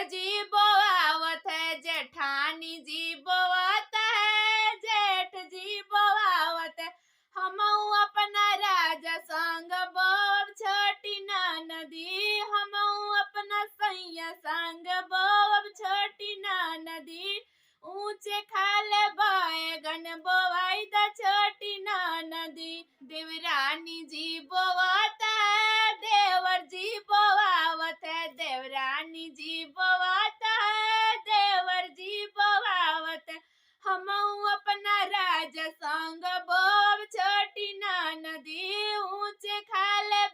जी बोआवत है, जेठानी जी बोआत है, जेठ जी बोआवत है। हमऊ अपना राजा संग बोब छोटी नदी, हमऊ अपना सैया संग बोब छोटी नदी। ऊंचे खाले बैगन बोवाई द छोटी नदी। देवरानी जी बोवत है, देवर जी बोवावत है, देवरानी जी बोवत है, देवर जी बोवावत है। हमऊ अपना राजा संग बोब छोटी नदी, ऊंचे खाले